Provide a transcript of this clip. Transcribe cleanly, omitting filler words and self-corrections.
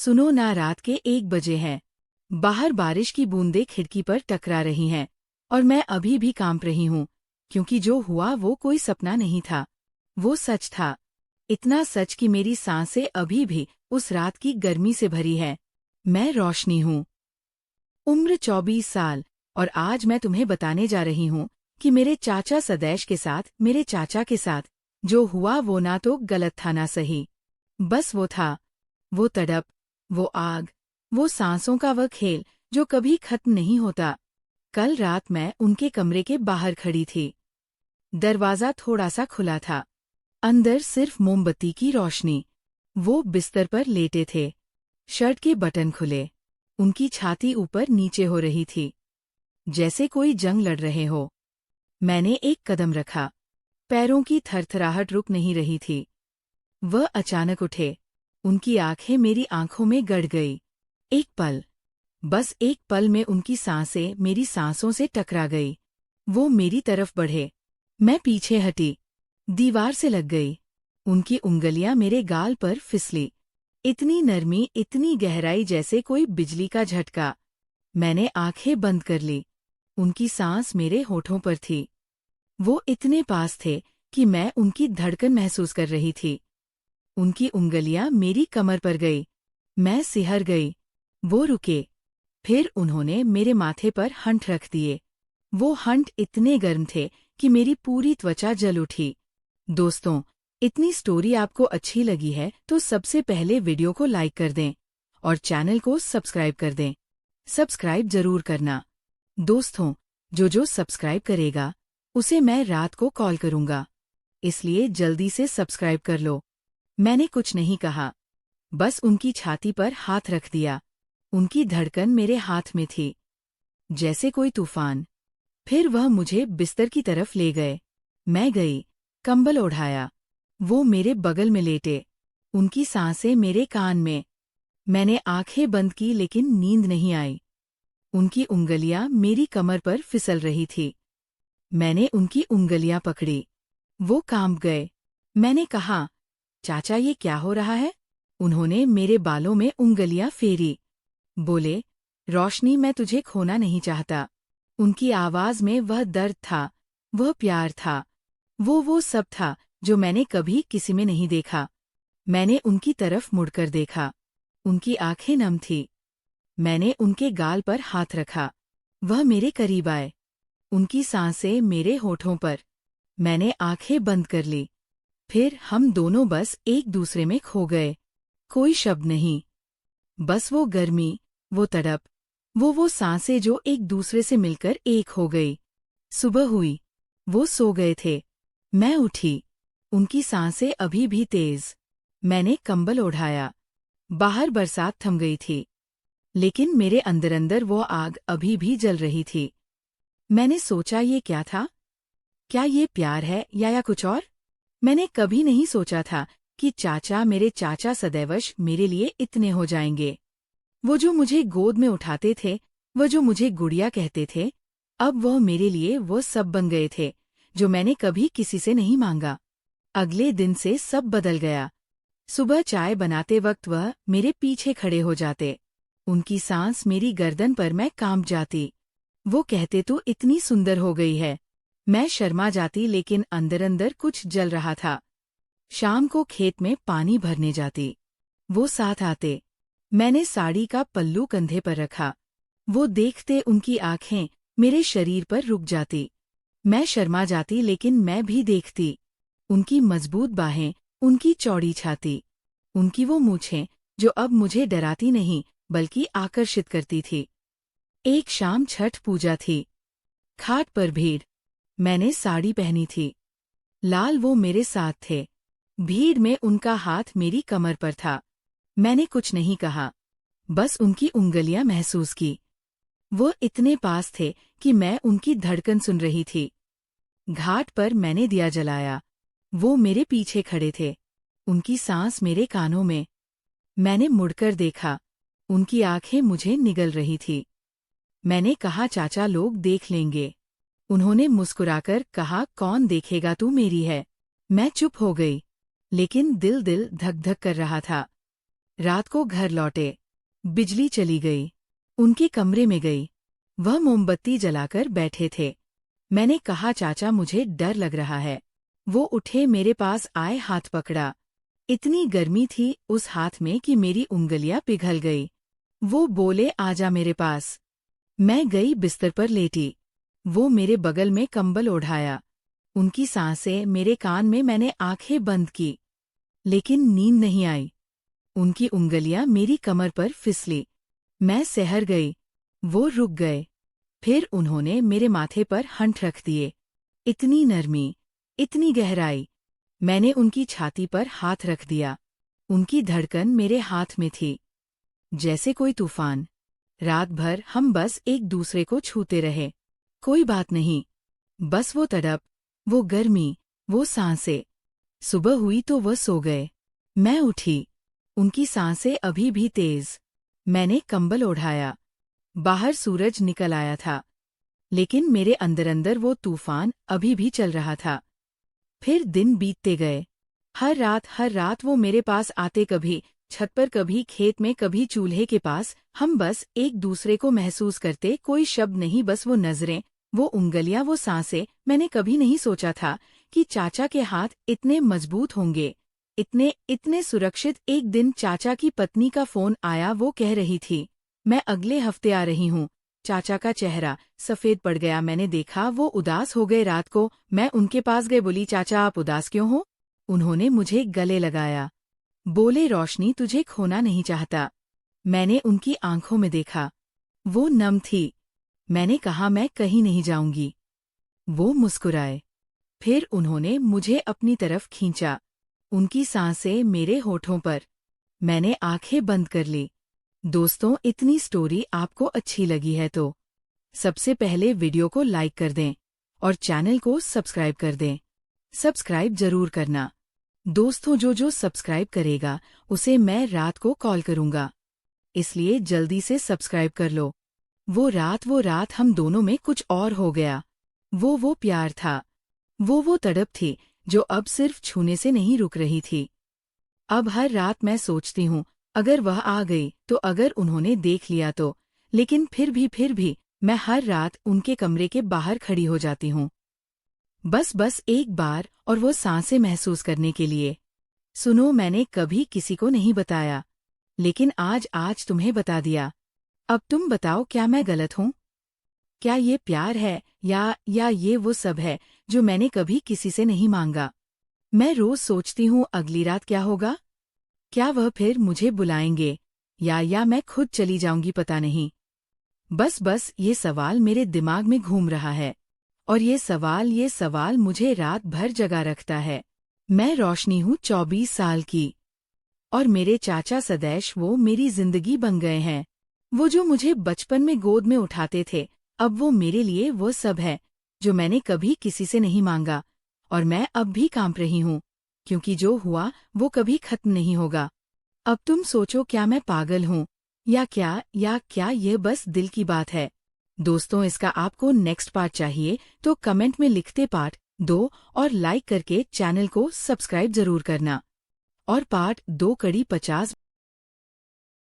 सुनो ना, रात के 1 बजे हैं। बाहर बारिश की बूंदें खिड़की पर टकरा रही हैं और मैं अभी भी कांप रही हूँ, क्योंकि जो हुआ वो कोई सपना नहीं था, वो सच था। इतना सच कि मेरी सांसें अभी भी उस रात की गर्मी से भरी है। मैं रोशनी हूँ, उम्र 24 साल, और आज मैं तुम्हें बताने जा रही हूँ कि मेरे चाचा सदैश के साथ, मेरे चाचा के साथ जो हुआ वो ना तो गलत था ना सही। बस वो था, वो तड़प, वो आग, वो सांसों का वह खेल जो कभी खत्म नहीं होता। कल रात मैं उनके कमरे के बाहर खड़ी थी। दरवाजा थोड़ा सा खुला था, अंदर सिर्फ मोमबत्ती की रोशनी। वो बिस्तर पर लेटे थे, शर्ट के बटन खुले, उनकी छाती ऊपर नीचे हो रही थी, जैसे कोई जंग लड़ रहे हो। मैंने एक कदम रखा, पैरों की थरथराहट रुक नहीं रही थी। वह अचानक उठे, उनकी आंखें मेरी आंखों में गड़ गई। एक पल, बस एक पल में उनकी सांसें मेरी सांसों से टकरा गई। वो मेरी तरफ बढ़े, मैं पीछे हटी, दीवार से लग गई। उनकी उंगलियां मेरे गाल पर फिसली, इतनी नरमी, इतनी गहराई, जैसे कोई बिजली का झटका। मैंने आंखें बंद कर ली, उनकी सांस मेरे होठों पर थी। वो इतने पास थे कि मैं उनकी धड़कन महसूस कर रही थी। उनकी उंगलियां मेरी कमर पर गई, मैं सिहर गई। वो रुके, फिर उन्होंने मेरे माथे पर हंठ रख दिए। वो हंठ इतने गर्म थे कि मेरी पूरी त्वचा जल उठी। दोस्तों, इतनी स्टोरी आपको अच्छी लगी है तो सबसे पहले वीडियो को लाइक कर दें और चैनल को सब्सक्राइब कर दें। सब्सक्राइब जरूर करना। दोस्तों, जो सब्सक्राइब करेगा उसे मैं रात को कॉल करूंगा, इसलिए जल्दी से सब्सक्राइब कर लो। मैंने कुछ नहीं कहा, बस उनकी छाती पर हाथ रख दिया। उनकी धड़कन मेरे हाथ में थी, जैसे कोई तूफान। फिर वह मुझे बिस्तर की तरफ ले गए। मैं गई, कंबल ओढ़ाया। वो मेरे बगल में लेटे, उनकी सांसें मेरे कान में। मैंने आंखें बंद की लेकिन नींद नहीं आई। उनकी उंगलियां मेरी कमर पर फिसल रही थी। मैंने उनकी उंगलियां पकड़ी, वो कांप गए। मैंने कहा, चाचा ये क्या हो रहा है? उन्होंने मेरे बालों में उंगलियां फेरी, बोले, रोशनी मैं तुझे खोना नहीं चाहता। उनकी आवाज में वह दर्द था, वह प्यार था, वो सब था जो मैंने कभी किसी में नहीं देखा। मैंने उनकी तरफ मुड़कर देखा, उनकी आंखें नम थी। मैंने उनके गाल पर हाथ रखा, वह मेरे करीब आए, उनकी सांसें मेरे होठों पर। मैंने आंखें बंद कर ली, फिर हम दोनों बस एक दूसरे में खो गए। कोई शब्द नहीं, बस वो गर्मी, वो तड़प, वो सांसें जो एक दूसरे से मिलकर एक हो गई। सुबह हुई, वो सो गए थे। मैं उठी, उनकी सांसें अभी भी तेज। मैंने कंबल ओढ़ाया। बाहर बरसात थम गई थी, लेकिन मेरे अंदर अंदर वो आग अभी भी जल रही थी। मैंने सोचा, ये क्या था? क्या ये प्यार है या कुछ और? मैंने कभी नहीं सोचा था कि चाचा, मेरे चाचा सदैवश मेरे लिए इतने हो जाएंगे। वो जो मुझे गोद में उठाते थे, वो जो मुझे गुड़िया कहते थे, अब वह मेरे लिए वो सब बन गए थे जो मैंने कभी किसी से नहीं मांगा। अगले दिन से सब बदल गया। सुबह चाय बनाते वक्त वह मेरे पीछे खड़े हो जाते, उनकी सांस मेरी गर्दन पर, मैं कांप जाती। वो कहते, तू इतनी सुंदर हो गई है। मैं शर्मा जाती, लेकिन अंदर अंदर कुछ जल रहा था। शाम को खेत में पानी भरने जाती, वो साथ आते। मैंने साड़ी का पल्लू कंधे पर रखा, वो देखते, उनकी आंखें मेरे शरीर पर रुक जाती। मैं शर्मा जाती, लेकिन मैं भी देखती। उनकी मजबूत बाहें, उनकी चौड़ी छाती, उनकी वो मूंछें जो अब मुझे डराती नहीं बल्कि आकर्षित करती थी। एक शाम छठ पूजा थी, खाट पर भीड़। मैंने साड़ी पहनी थी, लाल, वो मेरे साथ थे। भीड़ में उनका हाथ मेरी कमर पर था। मैंने कुछ नहीं कहा, बस उनकी उंगलियां महसूस की। वो इतने पास थे कि मैं उनकी धड़कन सुन रही थी। घाट पर मैंने दिया जलाया, वो मेरे पीछे खड़े थे, उनकी सांस मेरे कानों में। मैंने मुड़कर देखा, उनकी आंखें मुझे निगल रही थी। मैंने कहा, चाचा लोग देख लेंगे। उन्होंने मुस्कुराकर कहा, कौन देखेगा, तू मेरी है। मैं चुप हो गई, लेकिन दिल धक धक कर रहा था। रात को घर लौटे। बिजली चली गई। उनके कमरे में गई। वह मोमबत्ती जलाकर बैठे थे। मैंने कहा, चाचा मुझे डर लग रहा है। वो उठे, मेरे पास आए, हाथ पकड़ा। इतनी गर्मी थी उस हाथ में कि मेरी उंगलियां पिघल गई। वो बोले, आजा मेरे पास। मैं गई, बिस्तर पर लेटी। वो मेरे बगल में कंबल ओढ़ाया। उनकी सांसें मेरे कान में, मैंने आंखें बंद की, लेकिन नींद नहीं आई। उनकी उंगलियां मेरी कमर पर फिसली। मैं सहर गई। वो रुक गए। फिर उन्होंने मेरे माथे पर हाथ रख दिए। इतनी नरमी, इतनी गहराई। मैंने उनकी छाती पर हाथ रख दिया। उनकी धड़कन मेरे हाथ में थी, जैसे कोई तूफान। रात भर हम बस एक दूसरे को छूते रहे। कोई बात नहीं, बस वो तड़प, वो गर्मी, वो सांसें। सुबह हुई तो वह सो गए। मैं उठी। उनकी सांसें अभी भी तेज। मैंने कंबल ओढ़ाया। बाहर सूरज निकल आया था, लेकिन मेरे अंदर अंदर वो तूफान अभी भी चल रहा था। फिर दिन बीतते गए। हर रात वो मेरे पास आते, कभी छत पर, कभी खेत में, कभी चूल्हे के पास। हम बस एक दूसरे को महसूस करते, कोई शब्द नहीं, बस वो नजरें, वो उंगलियां, वो सांसें। मैंने कभी नहीं सोचा था कि चाचा के हाथ इतने मजबूत होंगे, इतने सुरक्षित। एक दिन चाचा की पत्नी का फोन आया। वो कह रही थी, मैं अगले हफ्ते आ रही हूँ। चाचा का चेहरा सफेद पड़ गया। मैंने देखा वो उदास हो गए। रात को मैं उनके पास गई, बोली, चाचा आप उदास क्यों हो? उन्होंने मुझे गले लगाया। बोले, रोशनी तुझे खोना नहीं चाहता। मैंने उनकी आंखों में देखा, वो नम थी। मैंने कहा, मैं कहीं नहीं जाऊंगी। वो मुस्कुराए। फिर उन्होंने मुझे अपनी तरफ खींचा। उनकी सांसें मेरे होठों पर। मैंने आंखें बंद कर ली। दोस्तों, इतनी स्टोरी आपको अच्छी लगी है तो सबसे पहले वीडियो को लाइक कर दें और चैनल को सब्सक्राइब कर दें। सब्सक्राइब जरूर करना दोस्तों। जो सब्सक्राइब करेगा उसे मैं रात को कॉल करूंगा, इसलिए जल्दी से सब्सक्राइब कर लो। वो रात हम दोनों में कुछ और हो गया। वो प्यार था। वो तड़प थी जो अब सिर्फ छूने से नहीं रुक रही थी। अब हर रात मैं सोचती हूँ, अगर वह आ गई तो, अगर उन्होंने देख लिया तो। लेकिन फिर भी मैं हर रात उनके कमरे के बाहर खड़ी हो जाती हूँ, बस एक बार, और वो सांसें महसूस करने के लिए। सुनो, मैंने कभी किसी को नहीं बताया, लेकिन आज तुम्हें बता दिया। अब तुम बताओ, क्या मैं गलत हूँ? क्या ये प्यार है या ये वो सब है जो मैंने कभी किसी से नहीं मांगा? मैं रोज सोचती हूँ, अगली रात क्या होगा? क्या वह फिर मुझे बुलाएंगे या मैं खुद चली जाऊंगी, पता नहीं। बस ये सवाल मेरे दिमाग में घूम रहा है, और ये सवाल मुझे रात भर जगा रखता है। मैं रोशनी हूँ, 24 साल की, और मेरे चाचा सदैश वो मेरी जिंदगी बन गए हैं। वो जो मुझे बचपन में गोद में उठाते थे, अब वो मेरे लिए वो सब है जो मैंने कभी किसी से नहीं मांगा। और मैं अब भी कांप रही हूँ, क्योंकि जो हुआ वो कभी खत्म नहीं होगा। अब तुम सोचो, क्या मैं पागल हूँ या क्या ये बस दिल की बात है? दोस्तों, इसका आपको नेक्स्ट पार्ट चाहिए तो कमेंट में लिखते पार्ट 2 और लाइक करके चैनल को सब्सक्राइब जरूर करना। और पार्ट 2 कड़ी 50